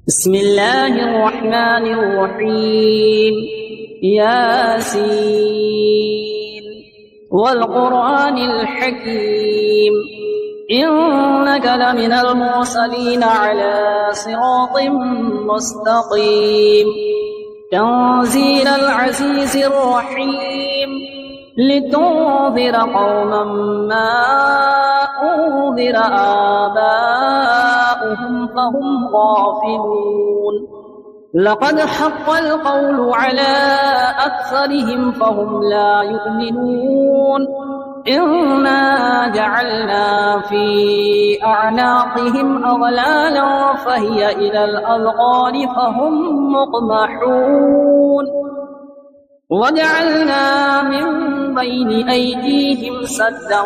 بسم الله الرحمن الرحيم. ياسين والقرآن الحكيم إنك لمن المرسلين على صراط مستقيم تنزيل العزيز الرحيم لتنذر قوما ما أنذر آباؤهم فهم غافلون لقد حق القول على أكثرهم فهم لا يؤمنون إنا جعلنا في أعناقهم أغلالا فهي إلى الأذقان فهم مقمحون وجعلنا من بين أيديهم سدا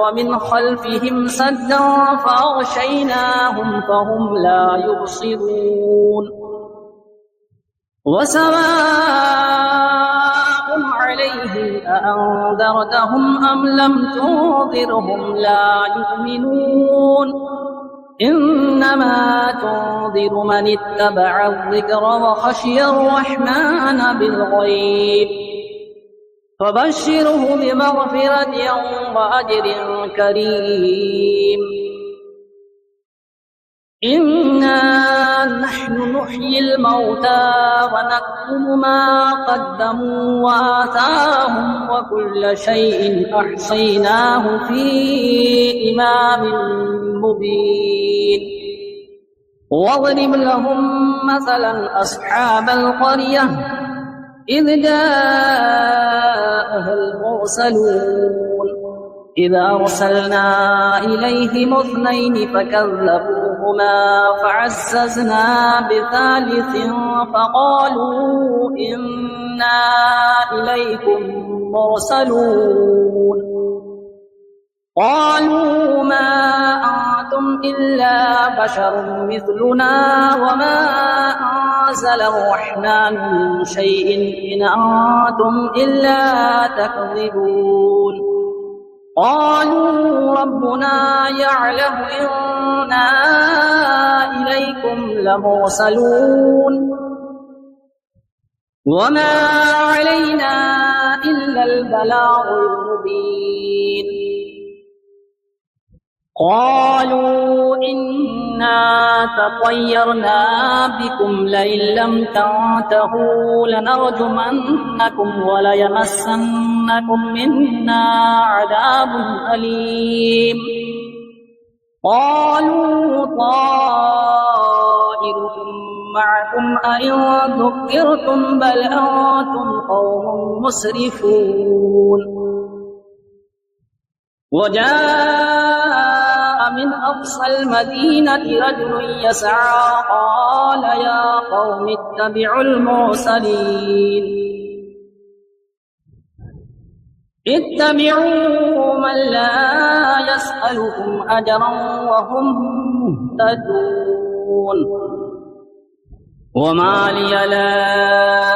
ومن خلفهم سدا فأغشيناهم فهم لا يبصرون وسواء عليهم أأنذرتهم أم لم تنذرهم لا يؤمنون إنما تنذر من اتبع الذكر وخشي الرحمن بالغيب فبشره بمغفرة وأجر كريم إنا نحن نحيي الموتى ونكتب ما قدموا وآثارهم وكل شيء أحصيناه في إمام مبين واضرب لهم مثلا أصحاب القرية إذ جاءها المرسلون إذ أرسلنا إليهم اثنين فكذبوهما فعززنا بثالث فقالوا إنا إليكم مرسلون قالوا ما أنتم إلا بشر مثلنا وما أنزل الرحمن من شيء إن أنتم إلا تكذبون قالوا ربنا يعلم إنا إليكم لمرسلون وما علينا إلا البلاغ المبين قالوا إنا تطيرنا بكم لئن لم تنتهوا لنرجمنكم وليمسنكم منا عذاب أليم قالوا طائركم معكم أئن ذكرتم بل أنتم قوم مسرفون وجاء من أقصى المدينة رجل يسعى قال يا قوم اتبعوا المرسلين اتبعوا من لا يسألكم أجرا وهم مهتدون وما لي لا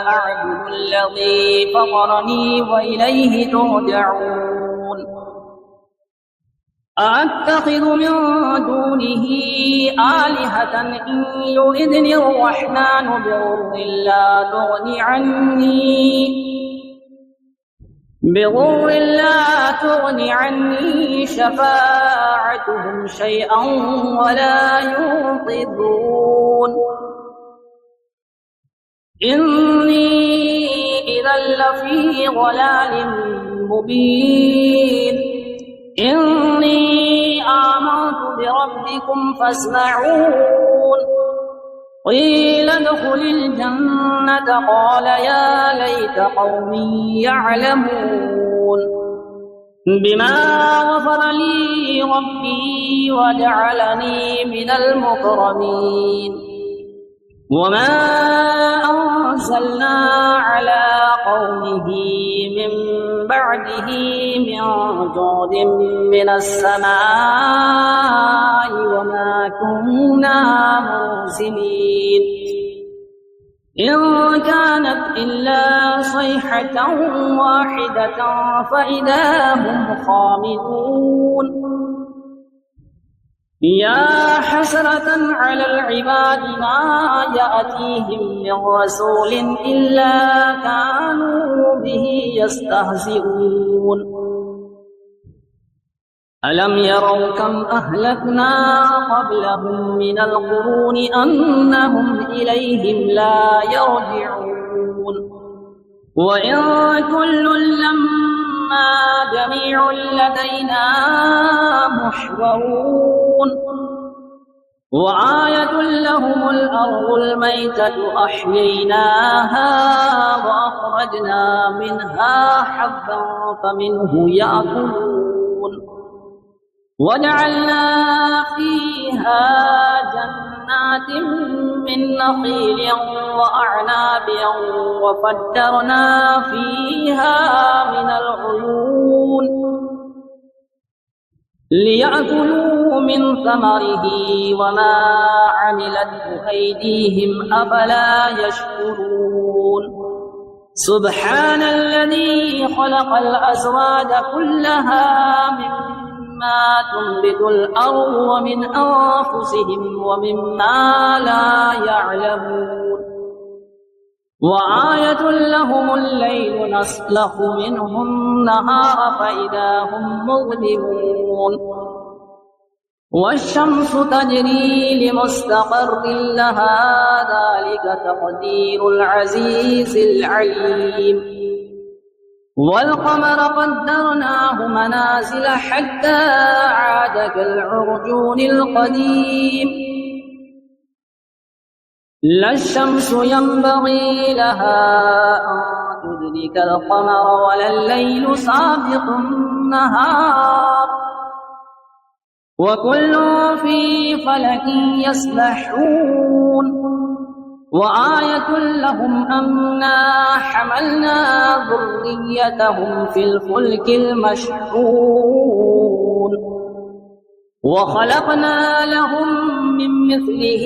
أعبد الذي فطرني وإليه ترجعون أأتخذ من دونه آلهة إن يردني الرحمن بضر لا تغني عني شفاعتهم شيئا ولا ينقذون إني إذا لفي ضلال مبين إني آمنت بربكم فاسمعون قيل ادخل الجنة قال يا ليت قومي يعلمون بما غفر لي ربي وجعلني من المكرمين وما أنزلنا على قومه من بعده من جود من السماء وما كنا منزلين إن كانت إلا صيحة واحدة فإذا هم خامدون يا حسرة على العباد ما يأتيهم من رسول إلا كانوا به يستهزئون ألم يروا كم أهلكنا قبلهم من القرون أنهم إليهم لا يرجعون وإن كل لما جميع لدينا محضرون وآية لهم الأرض الميتة أحييناها وأخرجنا منها حبا فمنه يأكلون وجعلنا فيها جنات من نخيل وأعناب وفجرنا فيها من العيون ليأكلوا من ثمره وما عملته أيديهم أفلا يشكرون سبحان الذي خلق الأزواج كلها مما تنبت الأرض ومن أنفسهم ومما لا يعلمون وآية لهم الليل نسلخ منه النهار فإذا هم مظلمون والشمس تجري لمستقر لها ذلك تقدير العزيز العليم والقمر قدرناه منازل حتى عاد كالعرجون القديم لا الشمس ينبغي لها أن تدرك القمر ولا الليل سابق النهار وكل في فلك يسبحون وآية لهم أنا حملنا ذريتهم في الفلك المشحون وخلقنا لهم من مثله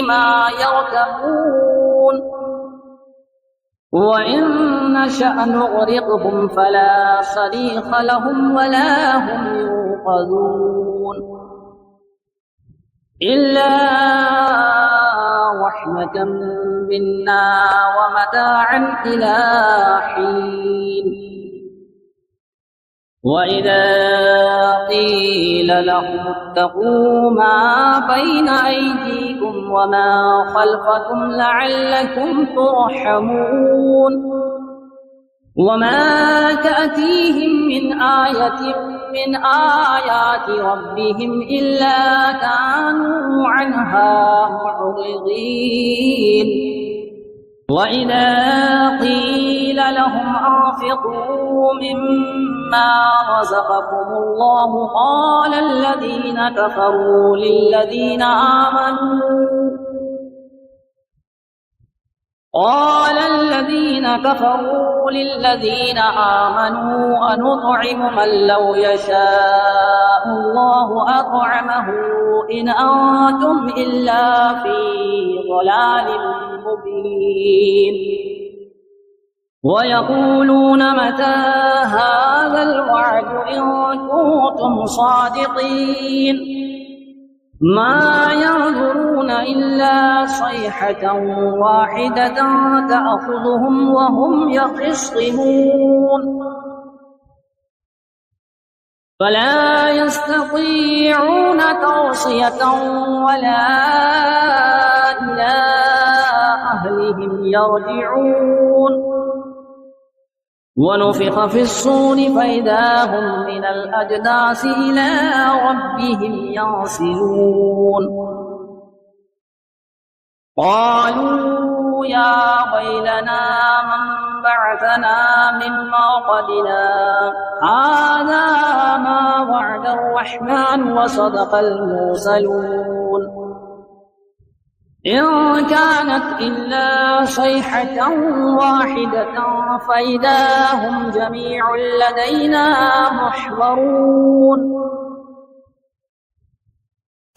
ما يركبون وإن نشأ نغرقهم فلا صريخ لهم ولا هم ينقذون إلا رحمة منا ومتاعا إلى حين وإذا قيل لهم اتقوا ما بين أيديكم وما خلفكم لعلكم ترحمون وما تأتيهم من آية من آيات ربهم إلا كانوا عنها معرضين وإذا قيل لهم أنفقوا مما رزقكم الله قال الذين كفروا للذين آمنوا أنطعم من لو يشاء الله أطعمه إن أنتم إلا في ضلال مبين ويقولون متى هذا الوعد إن كنتم صادقين ما ينظرون إلا صيحة واحدة تأخذهم وهم يخصمون فلا يستطيعون توصية ولا إلى أهلهم يرجعون ونفخ في الصور فإذا هم من الأجداث إلى ربهم ينسلون قالوا يا ويلنا من بعثنا من مرقدنا هذا ما وعد الرحمن وصدق المرسلون إن كانت إلا صيحة واحدة فإذا هم جميع لدينا محضرون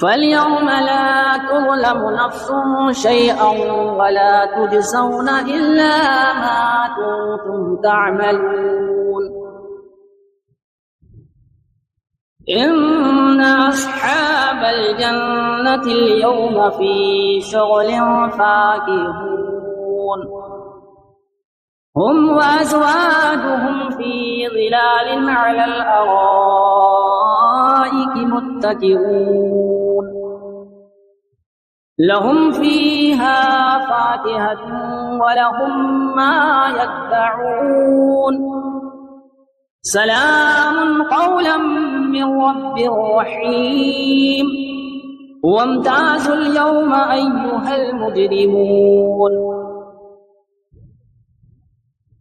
فاليوم لا تظلم نفس شيئا ولا تجزون إلا ما كنتم تعملون إن أصحاب الجنة اليوم في شغل فاكهون هم وأزواجهم في ظلال على الأرائك متكئون لهم فيها فاكهة ولهم ما يدعون سلام قولا من رب رحيم وامتازوا اليوم أيها المجرمون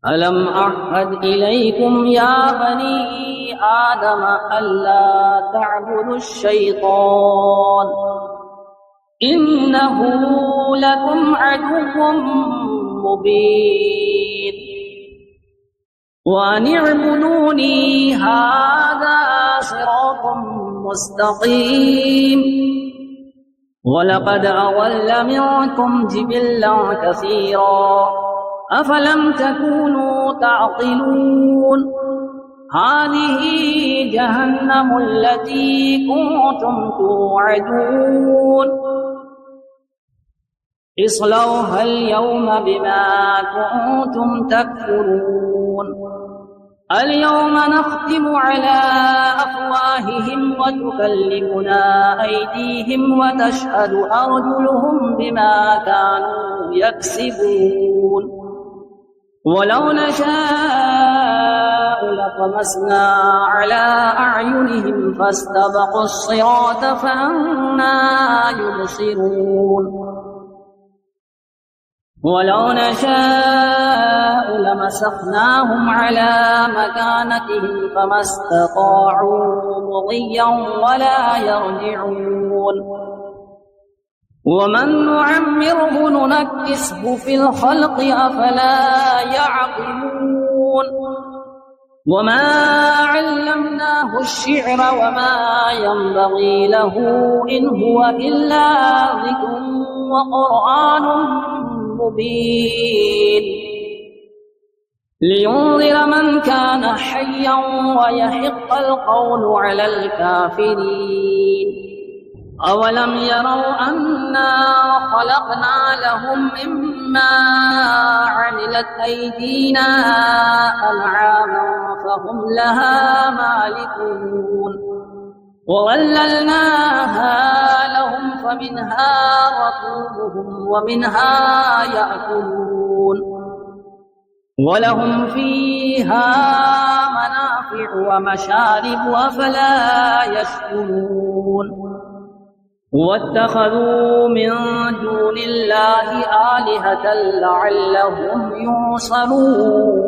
ألم أعهد إليكم يا بني آدم ألا تعبدوا الشيطان إنه لكم عدو مبين وأن اعبدوني هذا صراط مستقيم ولقد أضل منكم جبلا كثيرا أفلم تكونوا تعقلون هذه جهنم التي كنتم توعدون اصلوها اليوم بما كنتم تكفرون اليوم نختم على أفواههم وتكلمنا أيديهم وتشهد أرجلهم بما كانوا يكسبون ولو نشاء لطمسنا على أعينهم فاستبقوا الصراط فأنى يبصرون ولو نشاء لمسخناهم على مكانتهم فما استطاعوا مضيا ولا يرجعون ومن نعمره ننكسه في الخلق أفلا يعقلون وما علمناه الشعر وما ينبغي له إن هو إلا ذكر وقرآن مبين لينذر من كان حيا ويحق القول على الكافرين أولم يروا أنا خلقنا لهم مما عملت أيدينا أنعاما فهم لها مالكون وظللناها لهم فمنها ركوبهم ومنها يأكلون ولهم فيها منافع ومشارب أفلا يشكرون واتخذوا من دون الله آلهة لعلهم ينصرون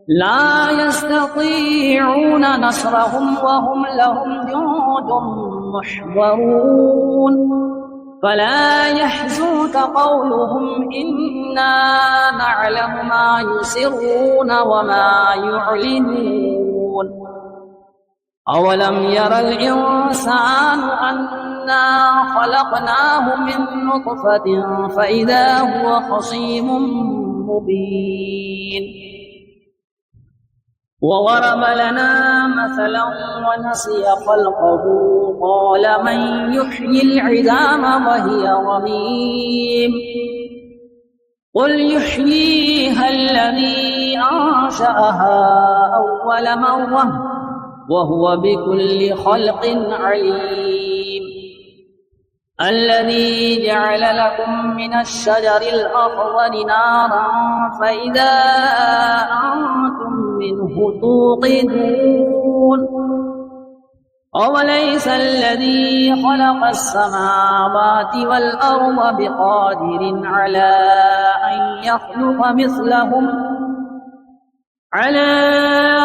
لا يستطيعون نصرهم وهم لهم جند محضرون فلا يحزنك قولهم إنا نعلم ما يسرون وما يعلنون أولم ير الإنسان أنا خلقناه من نطفة فإذا هو خصيم مبين وضرب لنا مثلا ونسي خلقه قال من يحيي العظام وهي رميم قل يحييها الذي أنشأها أول مرة وهو بكل خلق عليم الذي جعل لكم من الشجر الأخضر نارا فإذا أنتم منه توقدون أوليس الذي خلق السماوات والأرض بقادر على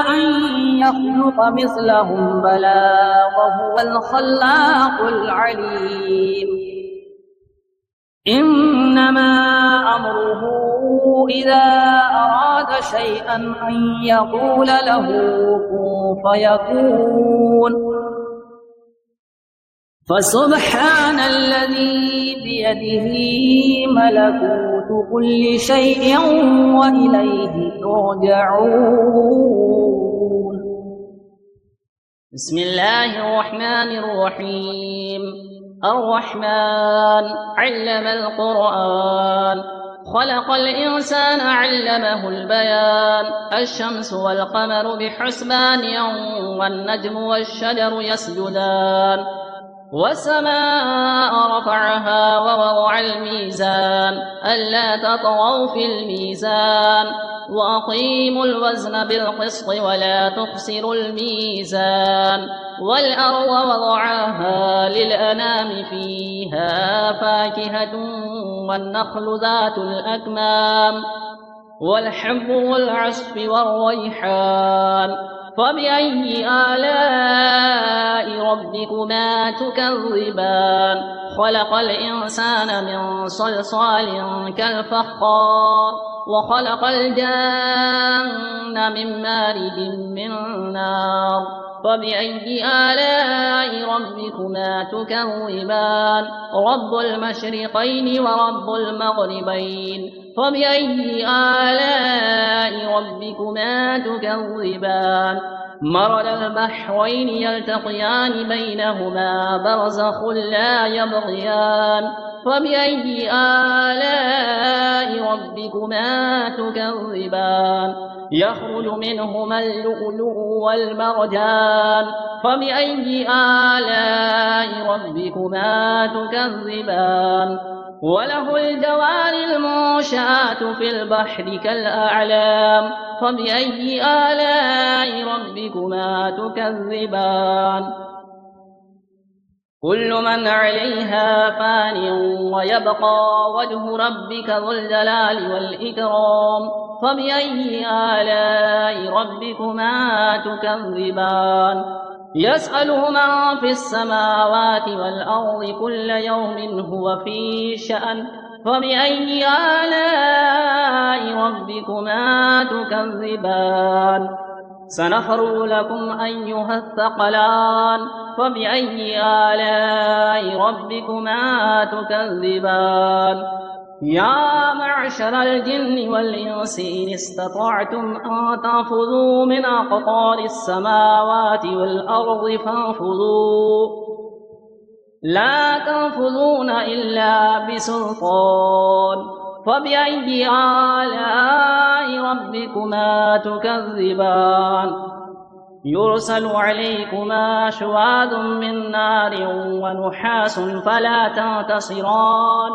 أن يخلق مثلهم بلى وهو الخلاق العليم إنما أمره إذا أراد شيئا أن يقول له كن فيكون فسبحان الذي بيده ملكوت كل شيء وإليه ترجعون بسم الله الرحمن الرحيم. الرحمن علم القرآن، خلق الإنسان علمه البيان. الشمس والقمر بحسبان والنجم والشجر يسجدان. والسماء رفعها ووضع الميزان ألا تطغوا في الميزان وأقيموا الوزن بالقسط ولا تخسروا الميزان. والأرض وضعها للأنام فيها فاكهة والنخل ذات الأكمام والحب والعصف والريحان. فبأي آلاء ربكما تكذبان؟ خلق الإنسان من صلصال كالفخار وخلق الجن من مارج من نار. فبأي آلاء ربكما تكذبان؟ رب المشرقين ورب المغربين. فبأي آلاء ربكما تكذبان؟ مرج البحرين يلتقيان بينهما برزخ لا يبغيان. فبأي آلاء ربكما تكذبان؟ يخرج منهما اللؤلؤ والمرجان. فبأي آلاء ربكما تكذبان؟ وله الجوار المنشآت في البحر كالأعلام. فبأي آلاء ربكما تكذبان؟ كل من عليها فان ويبقى وجه ربك ذو الجلال والإكرام. فبأي آلاء ربكما تكذبان؟ يسأله من في السماوات والأرض كل يوم هو في شأن. فبأي آلاء ربكما تكذبان؟ سنفرغ لكم أيها الثقلان. فبأي آلاء ربكما تكذبان؟ يا معشر الجن والإنس إن استطعتم أن تنفذوا من أقطار السماوات والأرض فانفذوا، لا تنفذون إلا بسلطان. فبأي آلاء ربكما تكذبان؟ يرسل عليكما شواظ من نار ونحاس فلا تنتصران.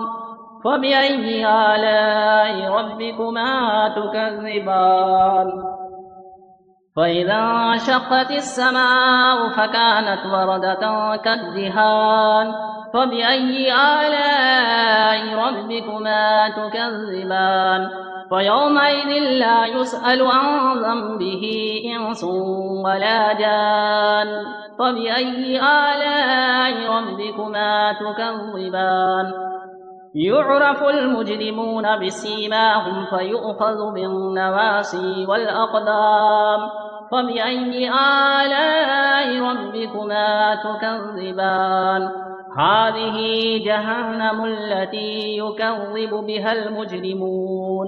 فبأي آلاء ربكما تكذبان؟ فإذا انشقت السماء فكانت وردة كالدهان. فبأي آلاء ربكما تكذبان؟ فيومئذ لا يسأل عن ذنبه إنس ولا جان. فبأي آلاء ربكما تكذبان؟ يعرف المجرمون بسيماهم فيؤخذ بالنواصي والأقدام. فبأي آلاء ربكما تكذبان؟ هذه جهنم التي يكذب بها المجرمون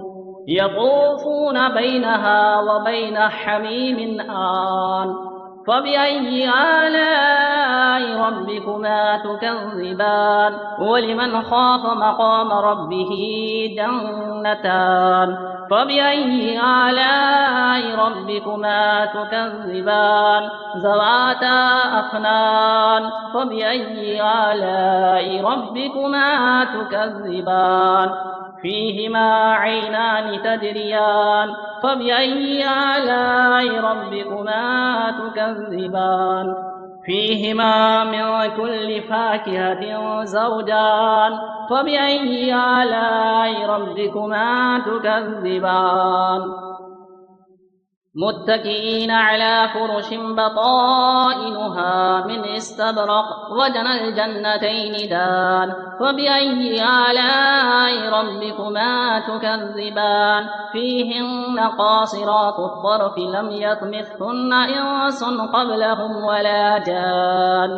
يطوفون بينها وبين حميم آن. فبأي آلاء ربكما تكذبان؟ ولمن خاف مقام ربه جنتان. فبأي آلاء ربكما تكذبان؟ ذواتا أفنان. فبأي آلاء ربكما تكذبان؟ فيهما عينان تجريان. فبأي آلاء ربكما تكذبان؟ فيهما من كل فاكهة زوجان. فبأي آلاء ربكما تكذبان؟ متكئين على فرش بطائنها من استبرق وجنى الجنتين دان. فبأي آلاء ربكما تكذبان؟ فيهن قاصرات الطرف لم يطمثهن إنس قبلهم ولا جان.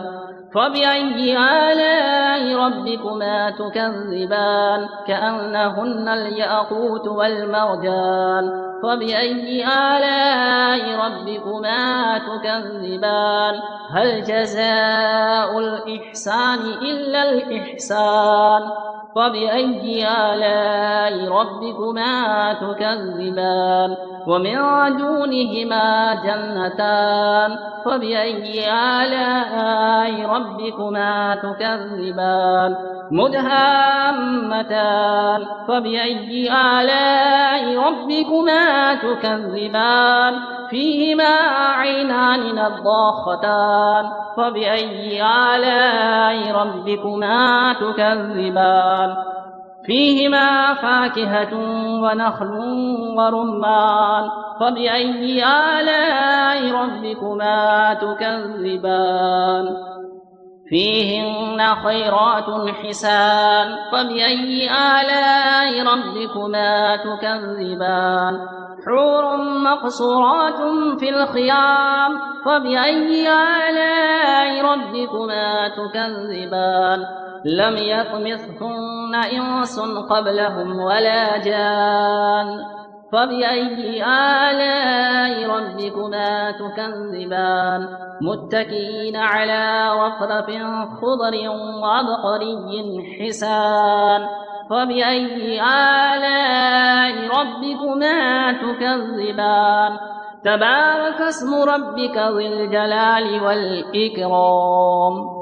فبأي آلاء ربكما تكذبان كأنهن الياقوت والمرجان فبأي آلاء ربكما تكذبان هل جزاء الإحسان إلا الإحسان فبأي آلاء ربكما تكذبان ومن دونهما جنتان فبأي آلاء ربكما تكذبان مدهامتان فبأي آلاء ربكما تكذبان فيهما عينان نضاختان فبأي آلاء ربكما تكذبان فيهما فاكهة ونخل ورمان فبأي آلاء ربكما تكذبان فيهن خيرات حسان فبأي آلاء ربكما تكذبان حور مقصورات في الخيام فبأي آلاء ربكما تكذبان لم يطمثهن إنس قبلهم ولا جان فبأي آلاء ربكما تكذبان متكئين على رفرف خضر وعبقري حسان فبأي آلاء ربكما تكذبان تبارك اسم ربك ذي الجلال والإكرام